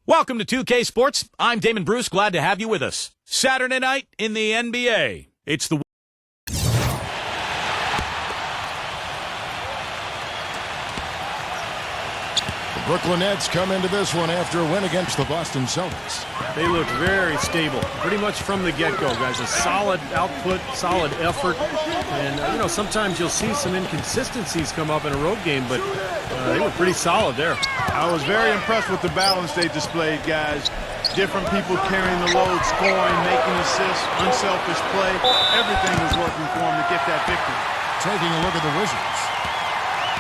Welcome to 2K Sports. I'm Damon Bruce. Glad to have you with us. Saturday night in the NBA. It's the Brooklyn Nets come into this one after a win against the Boston Celtics. They look very stable, pretty much from the get-go, guys. A solid output, solid effort. And, sometimes you'll see some inconsistencies come up in a road game, but they were pretty solid there. I was very impressed with the balance they displayed, guys. Different people carrying the load, scoring, making assists, unselfish play. Everything was working for them to get that victory. Taking a look at the Wizards.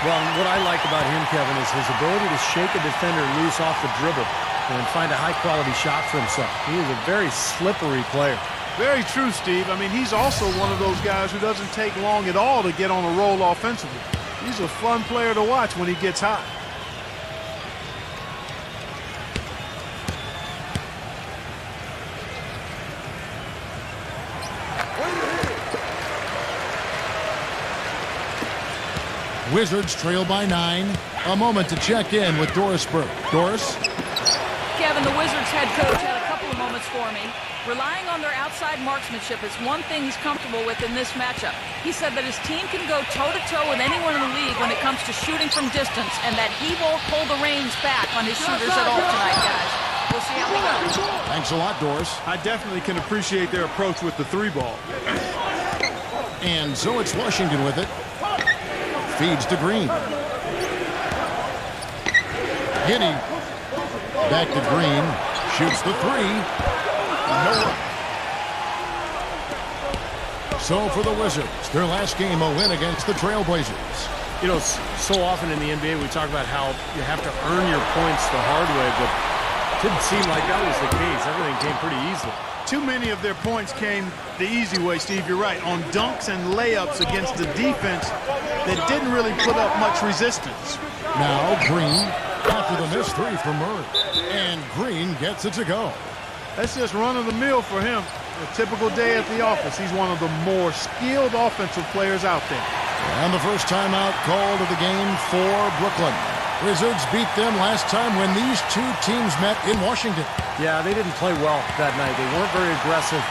Well, what I like about him, Kevin, is his ability to shake a defender loose off the dribble and find a high-quality shot for himself. He is a very slippery player. Very true, Steve. I mean, he's also one of those guys who doesn't take long at all to get on a roll offensively. He's a fun player to watch when he gets hot. Wizards trail by 9. A moment to check in with Doris Burke. Doris? Kevin, the Wizards head coach had a couple of moments for me. Relying on their outside marksmanship is one thing he's comfortable with in this matchup. He said that his team can go toe-to-toe with anyone in the league when it comes to shooting from distance, and that he won't pull the reins back on his shooters at all tonight, guys. We'll see how we go. Thanks a lot, Doris. I definitely can appreciate their approach with the three ball. And so it's Washington with it. Feeds to Green. Giddy. Back to Green. Shoots the three. No. So for the Wizards, their last game a win against the Trailblazers. So often in the NBA we talk about how you have to earn your points the hard way, but it didn't seem like that was the case. Everything came pretty easily. Too many of their points came the easy way, Steve. You're right. On dunks and layups against the defense that didn't really put up much resistance. Now Green after the missed three from Murray. And Green gets it to go. That's just run-of-the-mill for him. A typical day at the office. He's one of the more skilled offensive players out there. And the first timeout called of the game for Brooklyn. Wizards beat them last time when these two teams met in Washington. Yeah, they didn't play well that night. They weren't very aggressive.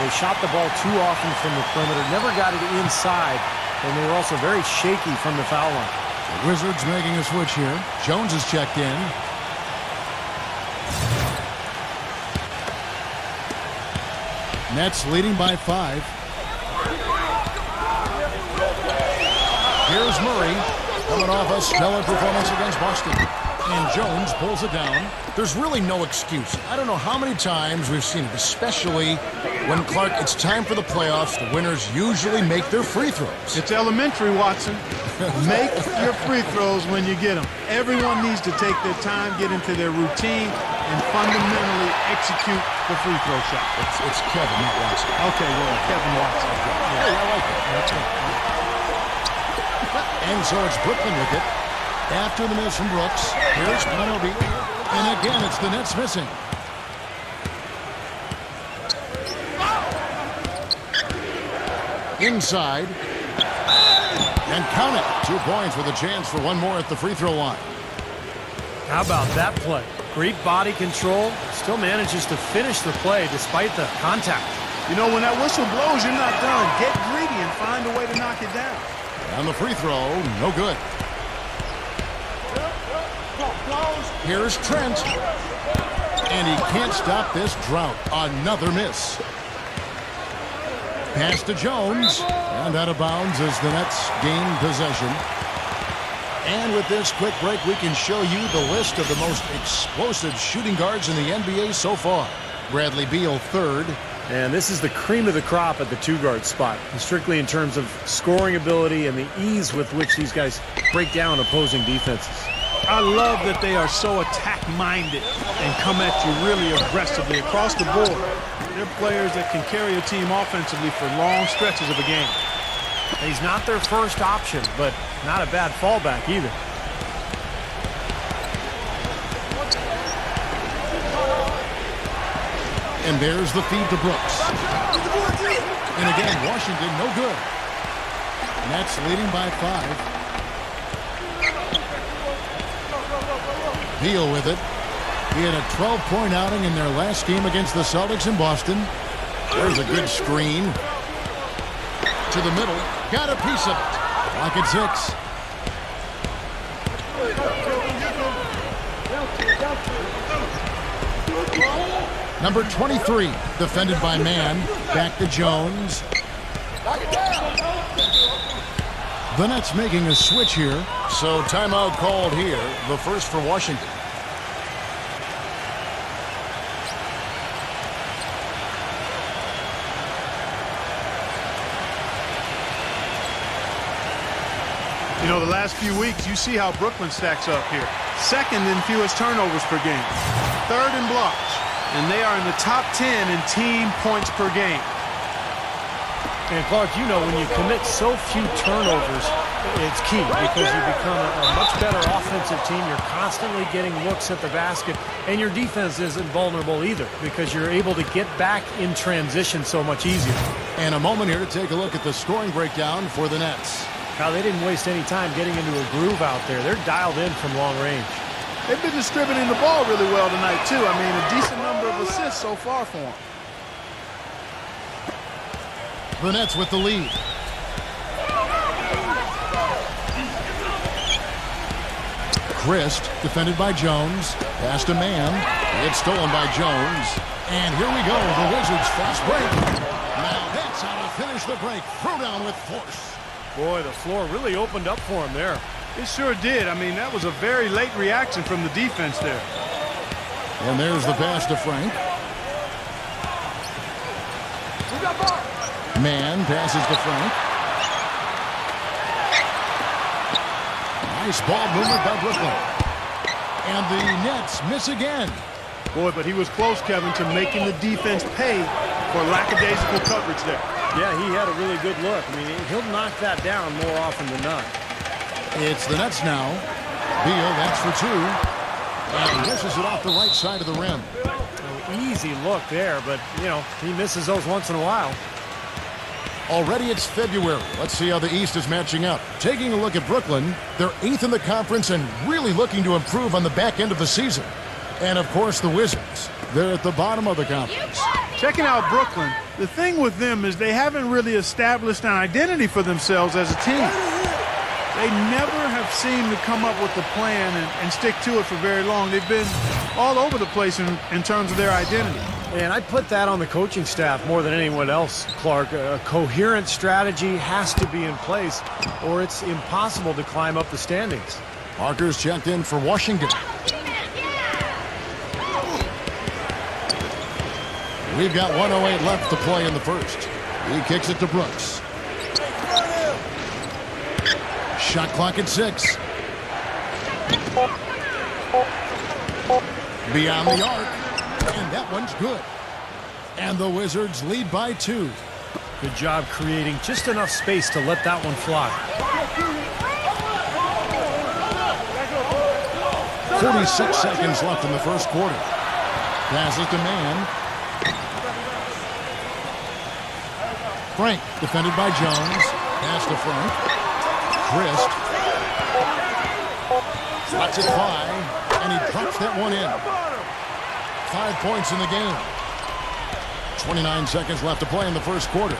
They shot the ball too often from the perimeter, never got it inside, and they were also very shaky from the foul line. The Wizards making a switch here. Jones is checked in. Nets leading by 5. Here's Murray coming off a stellar performance against Boston. And Jones pulls it down. There's really no excuse. I don't know how many times we've seen it, especially when, Clark, it's time for the playoffs. The winners usually make their free throws. It's elementary, Watson. Make your free throws when you get them. Everyone needs to take their time, get into their routine, and fundamentally execute the free throw shot. It's Kevin, not Watson. Okay, well, Kevin Watson. Hey, I like it. That's it. And so it's Brooklyn with it. After the miss from Brooks, here's Panobi. And again, it's the Nets missing. Inside. And count it. 2 points with a chance for one more at the free throw line. How about that play? Great body control. Still manages to finish the play despite the contact. When that whistle blows, you're not done. Get greedy and find a way to knock it down. And the free throw, no good. Here's Trent. And he can't stop this drought. Another miss. Pass to Jones. And out of bounds as the Nets gain possession. And with this quick break, we can show you the list of the most explosive shooting guards in the NBA so far. Bradley Beal, 3rd. And this is the cream of the crop at the 2-guard spot, strictly in terms of scoring ability and the ease with which these guys break down opposing defenses. I love that they are so attack-minded and come at you really aggressively across the board. They're players that can carry a team offensively for long stretches of a game. He's not their first option, but not a bad fallback either. And there's the feed to Brooks. And again, Washington, no good. Nets leading by 5. Beal with it. He had a 12-point outing in their last game against the Celtics in Boston. There's a good screen. To the middle. Got a piece of it. Clock at 6. Number 23, defended by Mann. Back to Jones. The Nets making a switch here. So timeout called here. The first for Washington. You know, the last few weeks, you see how Brooklyn stacks up here. Second in fewest turnovers per game. Third in blocks. And they are in the top 10 in team points per game. And Clark, you know, when you commit so few turnovers, it's key because you become a much better offensive team. You're constantly getting looks at the basket, and your defense isn't vulnerable either because you're able to get back in transition so much easier. And a moment here to take a look at the scoring breakdown for the Nets. Now, they didn't waste any time getting into a groove out there. They're dialed in from long range. They've been distributing the ball really well tonight, too. I mean, a decent number of assists so far for them. The Nets with the lead. Christ, defended by Jones. Pass to Mann. It's stolen by Jones. And here we go, the Wizards' fast break. Now that's how to finish the break. Throw down with force. Boy, the floor really opened up for him there. It sure did. I mean, that was a very late reaction from the defense there. And there's the pass to Frank. Mann passes to Frank. Nice ball movement by Brooklyn. And the Nets miss again. Boy, but he was close, Kevin, to making the defense pay for lackadaisical coverage there. Yeah, he had a really good look. I mean, he'll knock that down more often than not. It's the Nets now. Beal, that's for 2. And misses it off the right side of the rim. Easy look there, but, you know, he misses those once in a while. Already it's February. Let's see how the East is matching up. Taking a look at Brooklyn, they're 8th in the conference and really looking to improve on the back end of the season. And, of course, the Wizards. They're at the bottom of the conference. Checking out Brooklyn, the thing with them is they haven't really established an identity for themselves as a team. They never have seemed to come up with a plan and stick to it for very long. They've been all over the place in terms of their identity. And I put that on the coaching staff more than anyone else, Clark. A coherent strategy has to be in place, or it's impossible to climb up the standings. Parker's checked in for Washington. We've got 1:08 left to play in the first. He kicks it to Brooks. Shot clock at 6. Beyond the arc. And that one's good. And the Wizards lead by 2. Good job creating just enough space to let that one fly. 46 seconds left in the first quarter. Passes to Mann. Frank, defended by Jones. Pass to Frank. Christ. Lets it fly. And he drops that one in. 5 points in the game. 29 seconds left to play in the first quarter.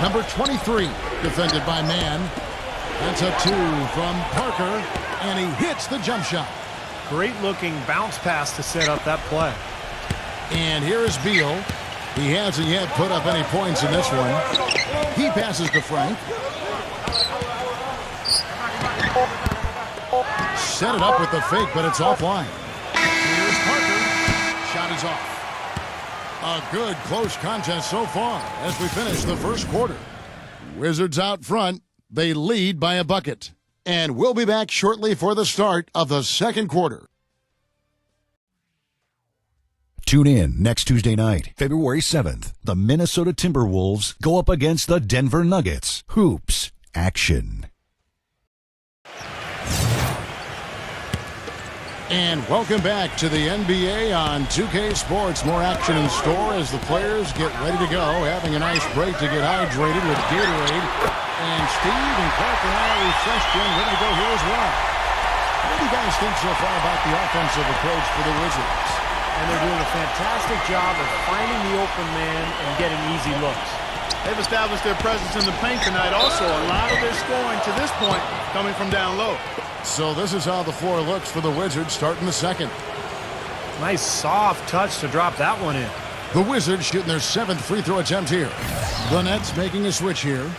Number 23, defended by Mann. That's a 2 from Parker, and he hits the jump shot. Great looking bounce pass to set up that play. And here is Beal. He hasn't yet put up any points in this one. He passes to Frank. Set it up with the fake, but it's offline. Here's Parker. Shot is off. A good close contest so far as we finish the first quarter. Wizards out front. They lead by a bucket. And we'll be back shortly for the start of the second quarter. Tune in next Tuesday night, February 7th. The Minnesota Timberwolves go up against the Denver Nuggets. Hoops action. And welcome back to the NBA on 2K Sports. More action in store as the players get ready to go, having a nice break to get hydrated with Gatorade. And Steve and Clark and I are refreshed and ready to go here as well. What do you guys think so far about the offensive approach for the Wizards? And they're doing a fantastic job of finding the open man and getting easy looks. They've established their presence in the paint tonight. Also, a lot of their scoring to this point coming from down low. So this is how the floor looks for the Wizards starting the second. Nice soft touch to drop that one in. The Wizards shooting their 7th free throw attempt here. The Nets making a switch here.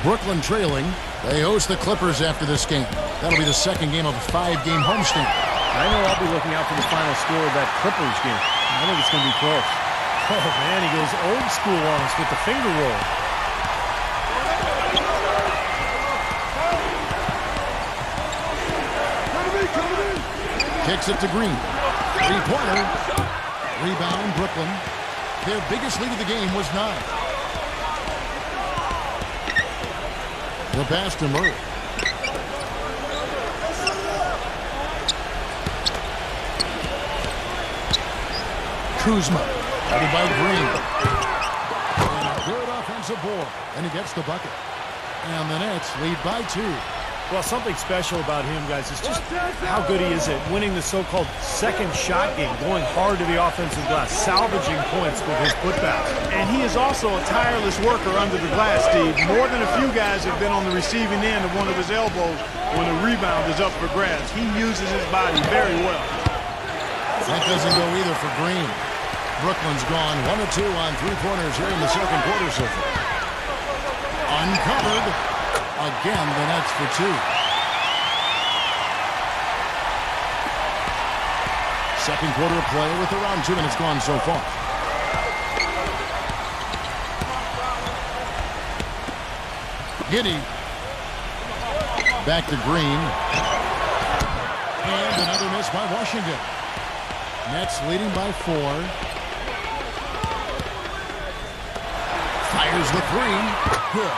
Brooklyn trailing. They host the Clippers after this game. That'll be the second game of a 5-game homestand. I know I'll be looking out for the final score of that Clippers game. I think it's going to be close. Oh, man, he goes old school on us with the finger roll. Kicks it to Green. Three-pointer. Rebound, Brooklyn. Their biggest lead of the game was 9. The pass to Murray. Kuzma. Headed by Green. And a good offensive board. And he gets the bucket. And the Nets lead by 2. Well, something special about him, guys, is just how good he is at winning the so-called second shot game, going hard to the offensive glass, salvaging points with his putbacks. And he is also a tireless worker under the glass, Steve. More than a few guys have been on the receiving end of one of his elbows when a rebound is up for grabs. He uses his body very well. That doesn't go either for Green. Brooklyn's gone 1 of 2 on 3-pointers here in the second quarter so far. Uncovered. Again, the Nets for 2. Second quarter of play with around 2 minutes gone so far. Giddey. Back to Green. And another miss by Washington. Nets leading by 4. Fires the 3. Good.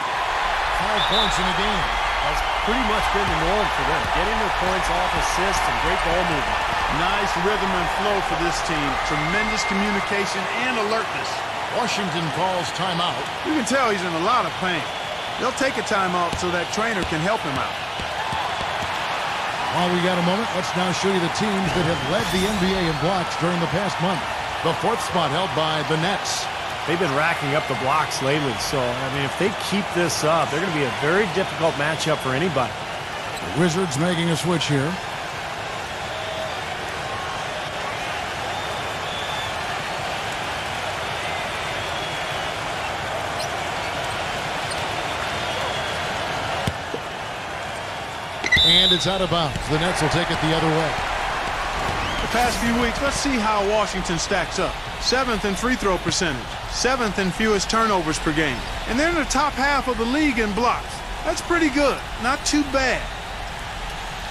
5 points in the game. That's pretty much been the norm for them. Getting their points off assists and great ball movement. Nice rhythm and flow for this team. Tremendous communication and alertness. Washington calls timeout. You can tell he's in a lot of pain. They'll take a timeout so that trainer can help him out. While we got a moment, let's now show you the teams that have led the NBA in blocks during the past month. The 4th spot held by the Nets. They've been racking up the blocks lately, so, I mean, if they keep this up, they're going to be a very difficult matchup for anybody. The Wizards making a switch here. And it's out of bounds. The Nets will take it the other way. The past few weeks, let's see how Washington stacks up. 7th in free throw percentage, 7th in fewest turnovers per game. And they're in the top half of the league in blocks. That's pretty good. Not too bad.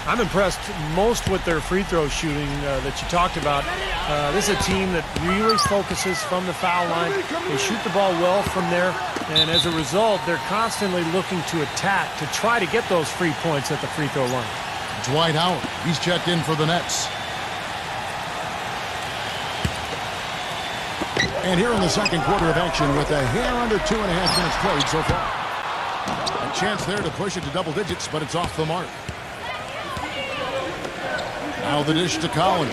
I'm impressed most with their free throw shooting that you talked about. This is a team that really focuses from the foul line. They shoot the ball well from there, and as a result, they're constantly looking to attack to try to get those free points at the free throw line. Dwight Howard, he's checked in for the Nets. And here in the second quarter of action with a hair under 2.5 minutes played so far. A chance there to push it to double digits, but it's off the mark. Now the dish to Collins.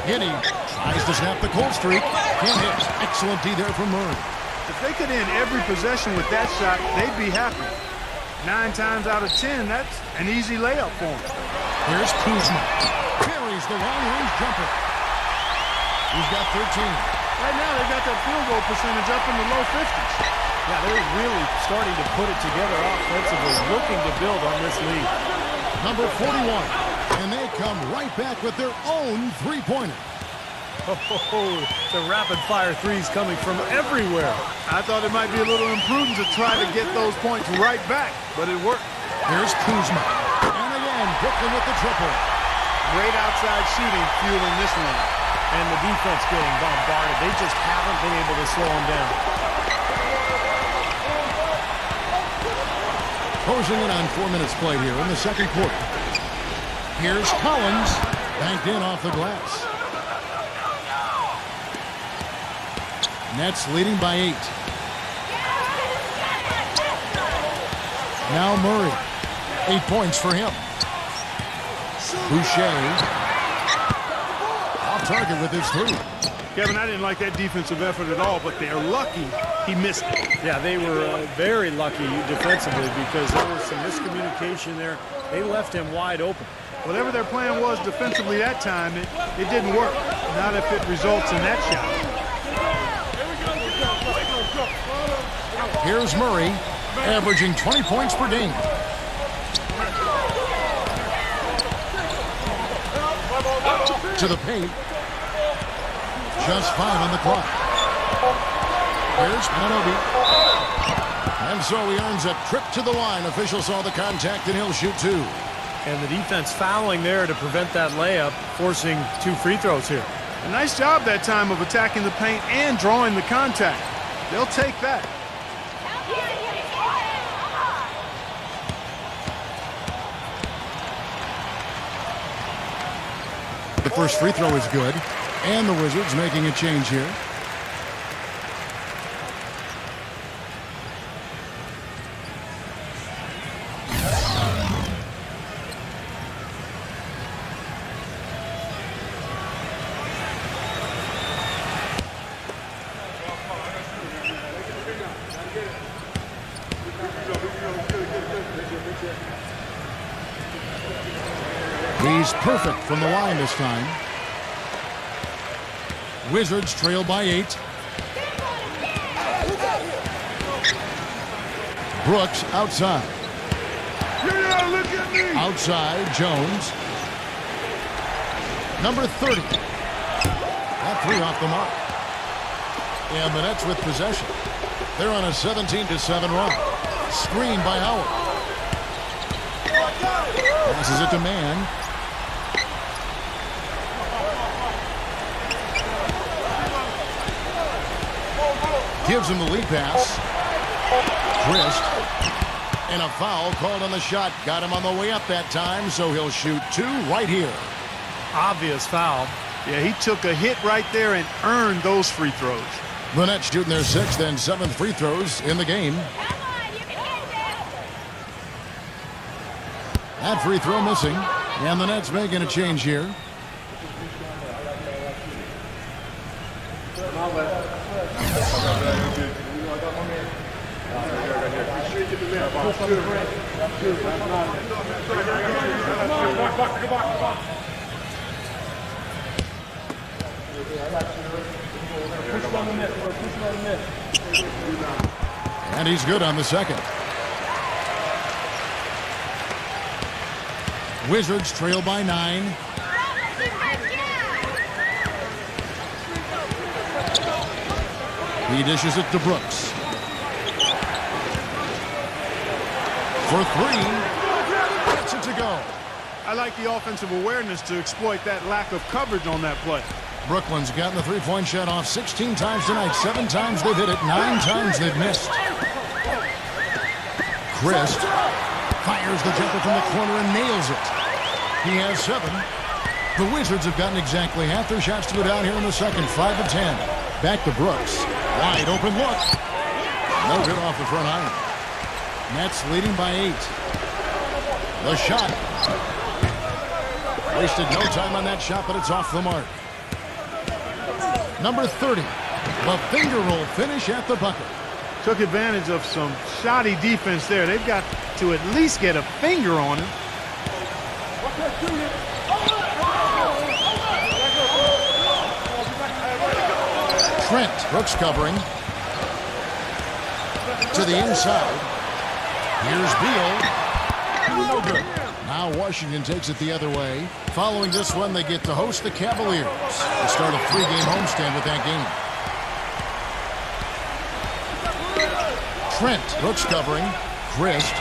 Giddey tries to snap the cold streak. Can't hit. Excellent D there from Murray. If they could end every possession with that shot, they'd be happy. 9 times out of 10, that's an easy layup for them. Here's Kuzma. Buries the long-range jumper. He's got 13. Right now, they got that field goal percentage up in the low 50s. Yeah, they're really starting to put it together offensively, looking to build on this lead. Number 41. And they come right back with their own three-pointer. Oh, the rapid-fire threes coming from everywhere. I thought it might be a little imprudent to try to get those points right back, but it worked. Here's Kuzma. And again, Brooklyn with the triple. Great outside shooting fueling this one. And the defense getting bombarded. They just haven't been able to slow them down. Closing in on 4 minutes played here in the second quarter. Here's Collins, banked in off the glass. Nets leading by 8. Now Murray. 8 points for him. Boucher off target with his 3. Kevin, I didn't like that defensive effort at all, but they're lucky he missed it. Yeah, they were very lucky defensively because there was some miscommunication there. They left him wide open. Whatever their plan was defensively that time, it didn't work. Not if it results in that shot. Here's Murray, averaging 20 points per game. To the paint. Just 5 on the clock. Here's Manobi. And so he earns a trip to the line. Official saw the contact, and he'll shoot 2. And the defense fouling there to prevent that layup, forcing 2 free throws here. A nice job that time of attacking the paint and drawing the contact. They'll take that. The first free throw is good. And the Wizards making a change here. He's perfect from the line this time. Wizards trail by 8. Brooks outside. Yeah, look at me. Outside, Jones. Number 30. That 3 off the mark. And the Nets with possession. They're on a 17-7 run. Screen by Howard. Passes it to Mann. Gives him the lead pass. Christ. And a foul called on the shot. Got him on the way up that time, so he'll shoot 2 right here. Obvious foul. Yeah, he took a hit right there and earned those free throws. The Nets shooting their 6th and 7th free throws in the game. That free throw missing. And the Nets making a change here. And he's good on the second. Wizards trail by 9. He dishes it to Brooks. For 3. Gets it to go. I like the offensive awareness to exploit that lack of coverage on that play. Brooklyn's gotten the three-point shot off 16 times tonight. 7 times they've hit it. 9 times they've missed. Christ fires the jumper from the corner and nails it. He has 7. The Wizards have gotten exactly half their shots to go down here in the second. 5 of 10. Back to Brooks. Wide open look. No good off the front iron. Nets leading by 8. The shot. Wasted no time on that shot, but it's off the mark. Number 30. The finger roll finish at the bucket. Took advantage of some shoddy defense there. They've got to at least get a finger on him. Trent, Brooks covering. To the inside. Here's Beal. No good. Now Washington takes it the other way. Following this one, they get to host the Cavaliers. They start a 3-game homestand with that game. Trent, Brooks covering. Christ.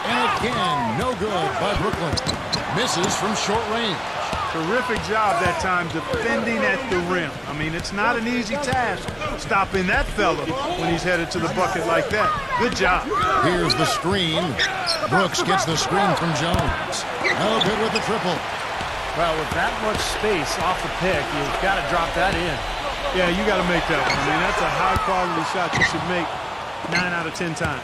And again, no good by Brooklyn. Misses from short range. Terrific job that time defending at the rim. I mean, it's not an easy task stopping that fella when he's headed to the bucket like that. Good job. Here's the screen. Brooks gets the screen from Jones. No good with the triple. Well, with that much space off the pick, you've got to drop that in. Yeah, you got to make that one. I mean, that's a high-quality shot you should make 9 out of 10 times.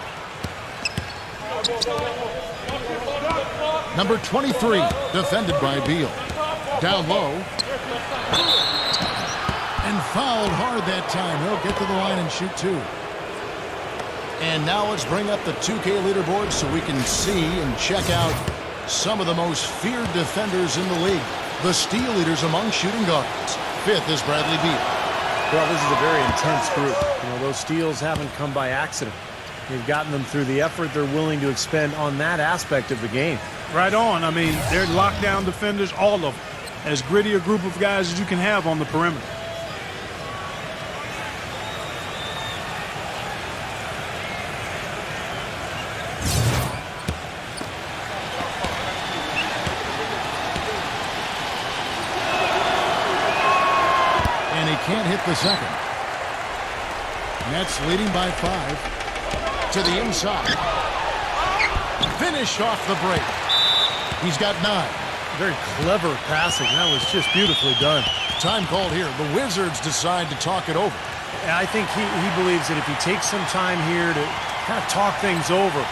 Number 23, defended by Beal. Down low. And fouled hard that time. He'll get to the line and shoot 2. And now let's bring up the 2K leaderboard so we can see and check out some of the most feared defenders in the league. The steal leaders among shooting guards. 5th is Bradley Beal. Well, this is a very intense group. You know, those steals haven't come by accident. They've gotten them through the effort they're willing to expend on that aspect of the game. Right on. I mean, they're lockdown defenders, all of them. As gritty a group of guys as you can have on the perimeter. And he can't hit the second. Nets leading by 5. To the inside. Finish off the break. He's got 9. Very clever passing. That was just beautifully done. Time called here. The Wizards decide to talk it over. And I think he believes that if he takes some time here to kind of talk things over,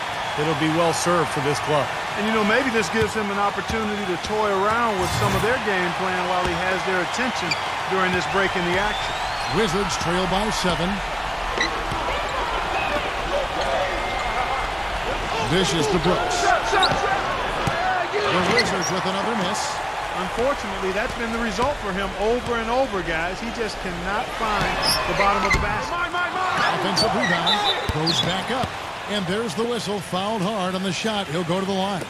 it'll be well served for this club. And, you know, maybe this gives him an opportunity to toy around with some of their game plan while he has their attention during this break in the action. Wizards trail by 7. Dishes to Brooks. The Wizards with another miss. Unfortunately, that's been the result for him over and over, guys. He just cannot find the bottom of the basket. Offensive rebound. Goes back up. And there's the whistle. Fouled hard on the shot. He'll go to the line.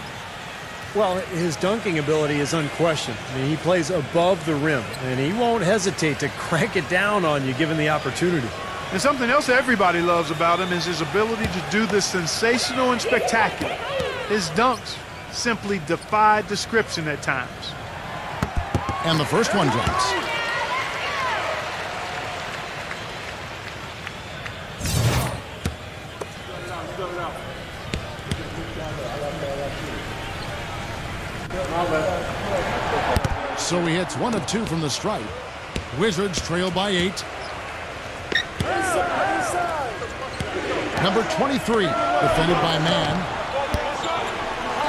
Well, his dunking ability is unquestioned. I mean, he plays above the rim, and he won't hesitate to crank it down on you given the opportunity. And something else everybody loves about him is his ability to do the sensational and spectacular. His dunks simply defy description at times. And the first one drops. So he hits 1 of 2 from the stripe. Wizards trail by 8. Number 23, defended by Mann.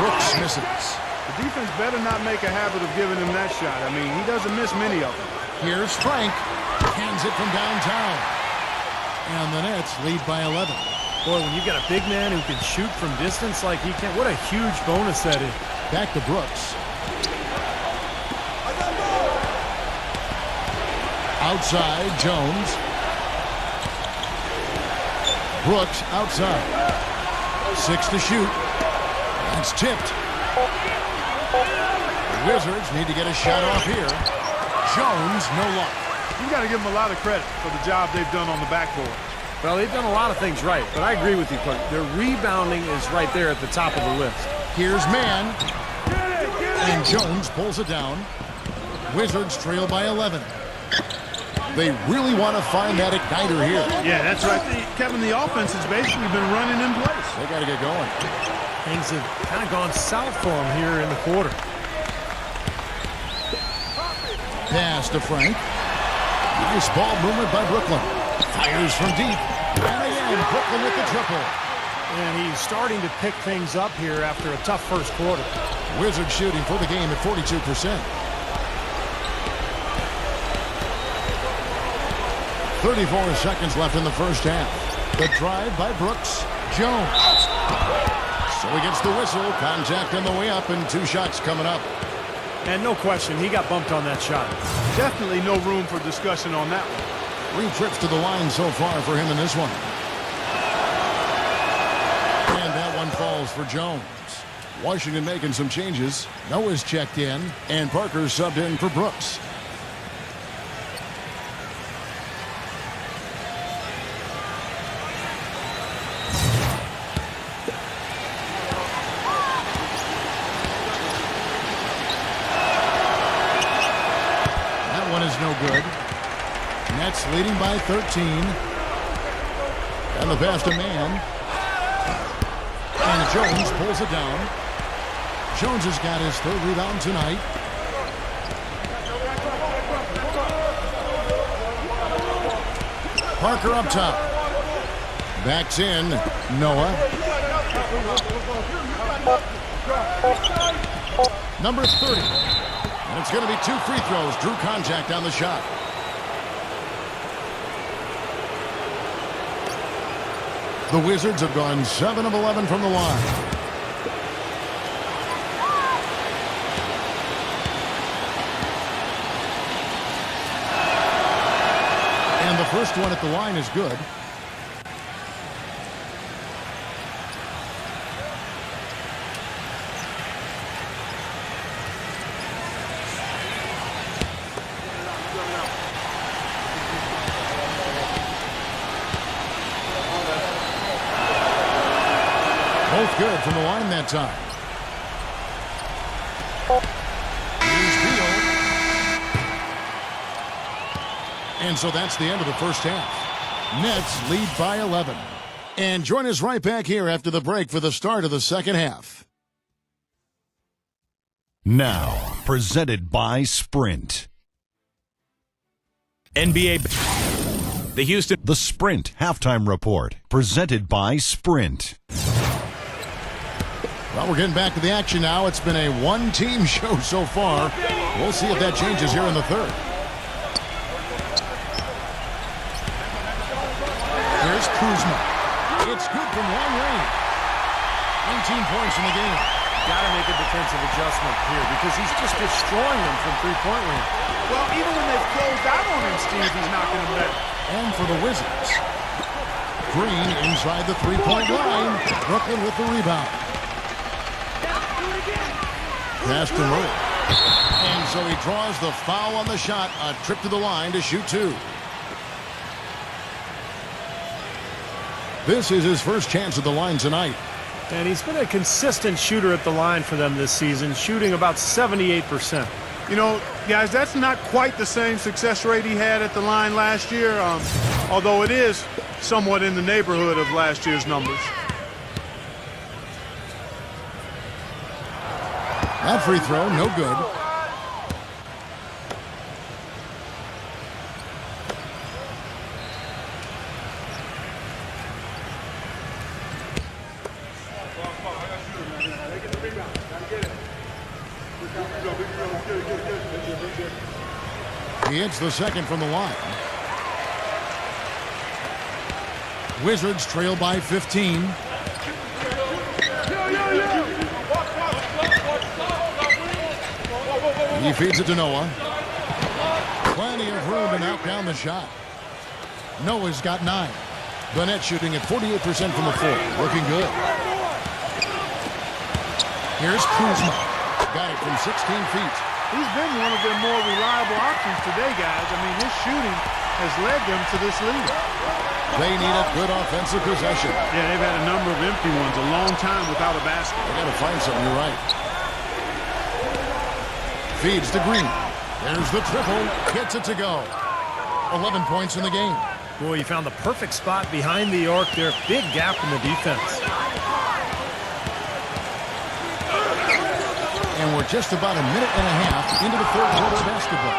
Brooks misses. The defense better not make a habit of giving him that shot. I mean, he doesn't miss many of them. Here's Frank. Hands it from downtown. And the Nets lead by 11. Boy, when you've got a big man who can shoot from distance like he can, what a huge bonus that is. Back to Brooks. Outside, Jones. Brooks outside. 6 to shoot. It's tipped. The Wizards need to get a shot off here. Jones, no luck. You got to give them a lot of credit for the job they've done on the backboard. Well, they've done a lot of things right, but I agree with you, Clark. Their rebounding is right there at the top of the list. Here's Mann. And Jones pulls it down. Wizards trail by 11. They really want to find that igniter here. Yeah, that's right. Kevin, the offense has basically been running in place. They got to get going. Things have kind of gone south for them here in the quarter. Pass to Frank. Nice ball movement by Brooklyn. Fires from deep. And again, Brooklyn with the triple. And he's starting to pick things up here after a tough first quarter. Wizards shooting for the game at 42%. 34 seconds left in the first half. The drive by Brooks. Jones. So he gets the whistle. Contact on the way up and 2 shots coming up. And no question, he got bumped on that shot. Definitely no room for discussion on that one. 3 trips to the line so far for him in this one. And that one falls for Jones. Washington making some changes. Noah's checked in, and Parker's subbed in for Brooks. is no good. Nets leading by 13. And the pass to Mann. And Jones pulls it down. Jones has got his third rebound tonight. Parker up top. Backs in. Noah. Number 30. And it's going to be 2 free throws. Drew contact on the shot. The Wizards have gone 7 of 11 from the line. And the first one at the line is good. Both good from the line that time. Here's Beal. And so that's the end of the first half. Nets lead by 11. And join us right back here after the break for the start of the second half. Now, presented by Sprint. NBA. The Houston. The Sprint Halftime Report, presented by Sprint. Well, we're getting back to the action now. It's been a one-team show so far. We'll see if that changes here in the third. Here's Kuzma. It's good from long range. 19 points in the game. Got to make a defensive adjustment here because he's just destroying them from three-point range. Well, even when they've closed out on him, Steve, he's knocking them down. And for the Wizards, Green inside the three-point line. Brooklyn with the rebound. Pass to Murray. And so he draws the foul on the shot. A trip to the line to shoot 2. This is his first chance at the line tonight. And he's been a consistent shooter at the line for them this season, shooting about 78%. You know, guys, that's not quite the same success rate he had at the line last year, although it is somewhat in the neighborhood of last year's numbers. That free throw, no good. He hits the second from the line. Wizards trail by 15. He feeds it to Noah. Plenty of room to knock down the shot. Noah's got 9. The Nets shooting at 48% from the floor. Looking good. Here's Kuzma. Got it from 16 feet. He's been one of their more reliable options today, guys. I mean, his shooting has led them to this lead. They need a good offensive possession. Yeah, they've had a number of empty ones, a long time without a basket. They got to find something, you're right. Feeds to Green. There's the triple. Gets it to go. 11 points in the game. Boy, he found the perfect spot behind the arc there. Big gap in the defense. And we're just about a minute and a half into the third quarter of basketball.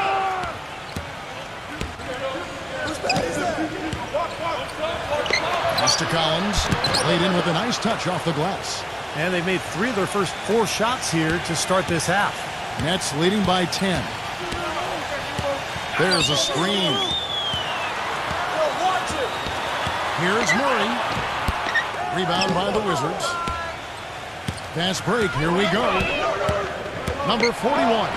Pass to Collins. Played in with a nice touch off the glass. And they've made 3 of their first 4 shots here to start this half. Nets leading by 10. There's a screen. Here's Murray. Rebound by the Wizards. Fast break. Here we go. Number 41.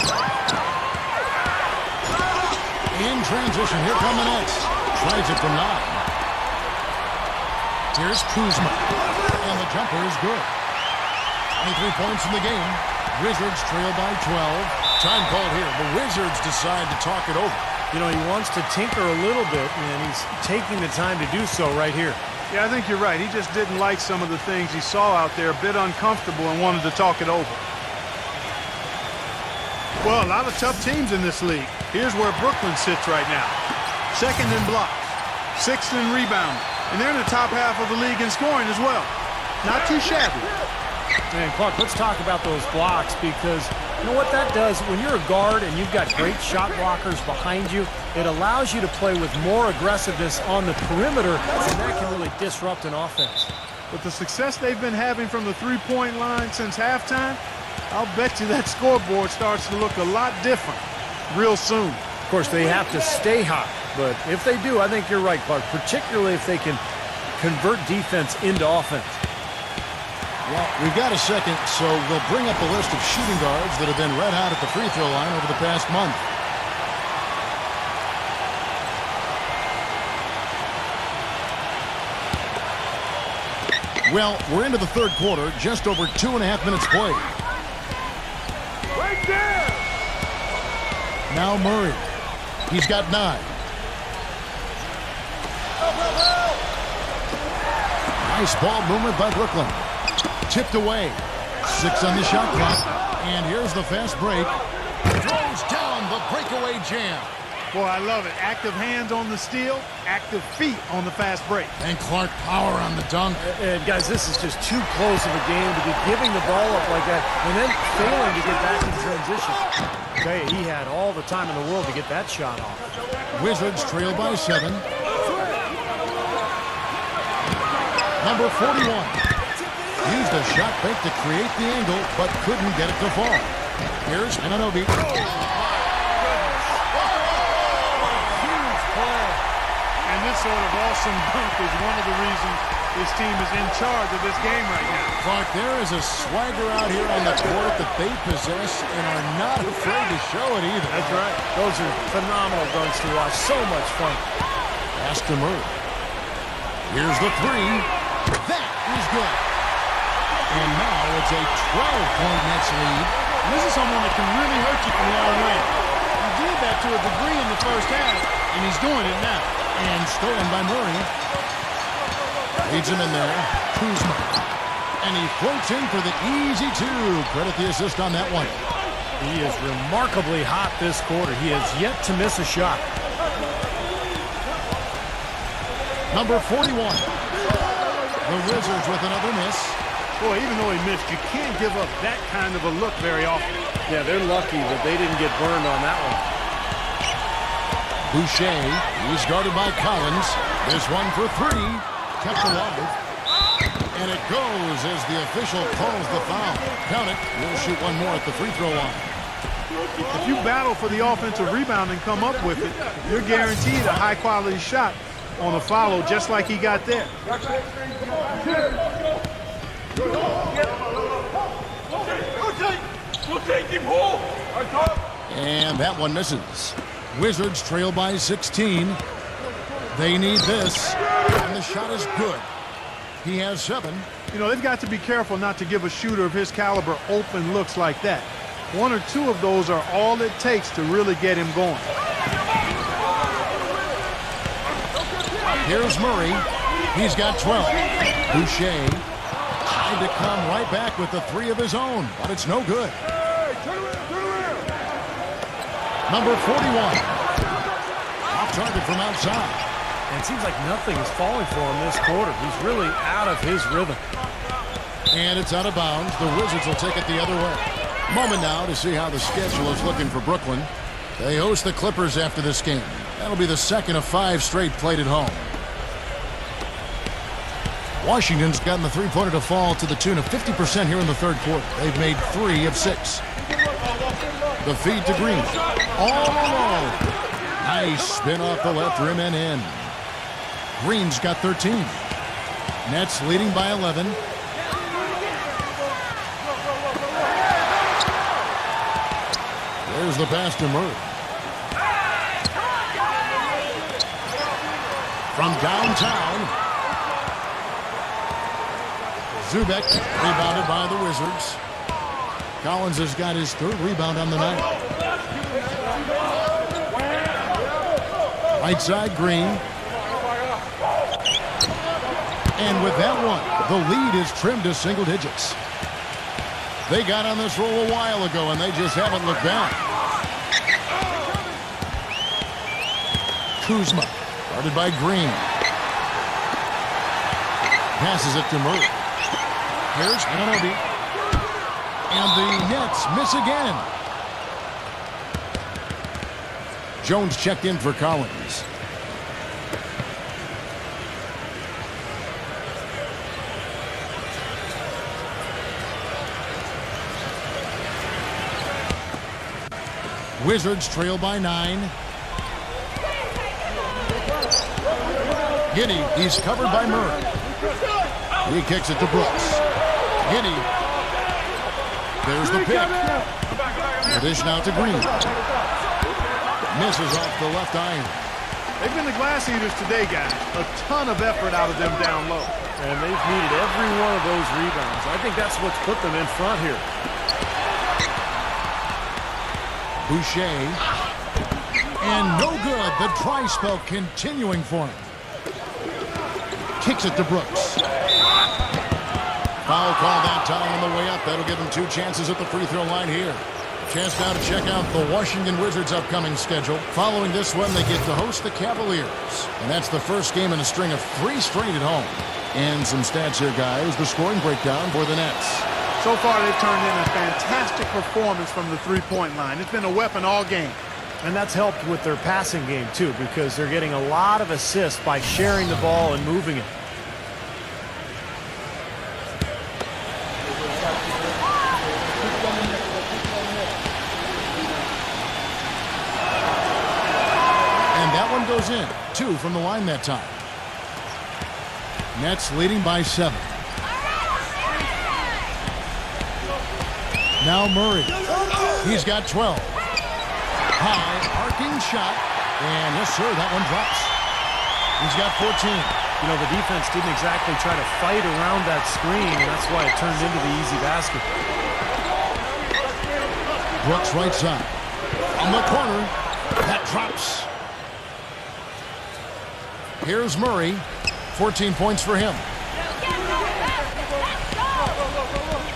In transition. Here come the Nets. Tries it from 9. Here's Kuzma. And the jumper is good. 23 points in the game. Wizards trail by 12. Time called here. The Wizards decide to talk it over. You know, he wants to tinker a little bit, and he's taking the time to do so right here. Yeah, I think you're right. He just didn't like some of the things he saw out there, a bit uncomfortable, and wanted to talk it over. Well, a lot of tough teams in this league. Here's where Brooklyn sits right now. Second in blocks, sixth in rebounding, and they're in the top half of the league in scoring as well. Not too shabby. And Clark, let's talk about those blocks, because you know what that does? When you're a guard and you've got great shot blockers behind you, it allows you to play with more aggressiveness on the perimeter, and that can really disrupt an offense. With the success they've been having from the three-point line since halftime, I'll bet you that scoreboard starts to look a lot different real soon. Of course, they have to stay hot, but if they do, I think you're right, Clark, particularly if they can convert defense into offense. Well, we've got a second, so we'll bring up a list of shooting guards that have been red hot at the free throw line over the past month. Well, we're into the third quarter, just over 2.5 minutes played. Right there! Now Murray. He's got 9. Nice ball movement by Brooklyn. Tipped away. 6 on the shot clock. And here's the fast break. Throws down the breakaway jam. Boy, I love it. Active hands on the steal, active feet on the fast break. And Clark power on the dunk. And guys, this is just too close of a game to be giving the ball up like that and then failing to get back in transition. Okay, he had all the time in the world to get that shot off. Wizards trail by 7. Number 41. Used a shot fake to create the angle, but couldn't get it to fall. Here's Ananobi. And this sort of awesome dunk is one of the reasons this team is in charge of this game right now. Clark, there is a swagger out here on the court that they possess and are not afraid to show it either. That's right. Those are phenomenal dunks to watch. So much fun. Pass to Murray. Here's the 3. That is good. And now it's a 12-point Nets lead. And this is someone that can really hurt you from long range. He did that to a degree in the first half, and he's doing it now. And stolen by Murray. Leads him in there. Kuzma. And he floats in for the easy 2. Credit the assist on that one. He is remarkably hot this quarter. He has yet to miss a shot. Number 41. The Wizards with another miss. Boy, even though he missed, you can't give up that kind of a look very often. Yeah, they're lucky that they didn't get burned on that one. Boucher, he's guarded by Collins. This one for 3, kept alive. And it goes as the official calls the foul. Count it, we'll shoot one more at the free throw line. If you battle for the offensive rebound and come up with it, you're guaranteed a high-quality shot on a follow just like he got there. And that one misses. Wizards trail by 16. They need this, and the shot is good. He has 7. You know, they've got to be careful not to give a shooter of his caliber open looks like that. 1 or 2 of those are all it takes to really get him going. Here's Murray. He's got 12. Boucher tried to come right back with the 3 of his own, but it's no good. Number 41. Off target from outside. And it seems like nothing is falling for him this quarter. He's really out of his rhythm. And it's out of bounds. The Wizards will take it the other way. Moment now to see how the schedule is looking for Brooklyn. They host the Clippers after this game. That'll be the second of 5 straight played at home. Washington's gotten the three-pointer to fall to the tune of 50% here in the third quarter. They've made 3 of 6. The feed to Green. All alone. Nice spin off the left rim and in. Green's got 13. Nets leading by 11. There's the pass to Murray. From downtown. Zubek rebounded by the Wizards. Collins has got his 3rd rebound on the night. Right side, Green. And with that one, the lead is trimmed to single digits. They got on this roll a while ago, and they just haven't looked back. Kuzma, guarded by Green. Passes it to Murray. Here's Anunoby. And the Nets miss again. Jones checked in for Collins. Wizards trail by 9. Giddey, he's covered by Murray. He kicks it to Brooks. Giddey. There's the pick. The dish now to Green. Misses off the left iron. They've been the glass eaters today, guys. A ton of effort out of them down low. And they've needed every one of those rebounds. I think that's what's put them in front here. Boucher. And no good. The dry spell continuing for him. Kicks it to Brooks. Foul call that time on the way up. That'll give him 2 chances at the free throw line here. Chance now to check out the Washington Wizards' upcoming schedule. Following this one, they get to host the Cavaliers. And that's the first game in a string of 3 straight at home. And some stats here, guys. The scoring breakdown for the Nets. So far, they've turned in a fantastic performance from the three-point line. It's been a weapon all game. And that's helped with their passing game, too, because they're getting a lot of assists by sharing the ball and moving it. And that one goes in. 2 from the line that time. Nets leading by 7. Now Murray. He's got 12. High, arcing shot. And yes, sir, that one drops. He's got 14. You know, the defense didn't exactly try to fight around that screen, and that's why it turned into the easy basket. Brooks right side. On the corner. That drops. Here's Murray. 14 points for him.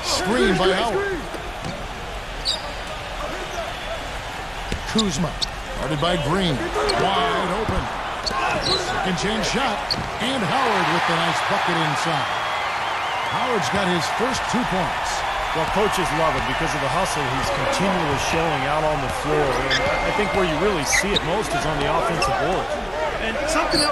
Screen by Howard. Kuzma, guarded by Green. Wide open. Second change shot. And Howard with the nice bucket inside. Howard's got his first 2 points. Well, coaches love it because of the hustle he's continually showing out on the floor. And I think where you really see it most is on the offensive boards. And something else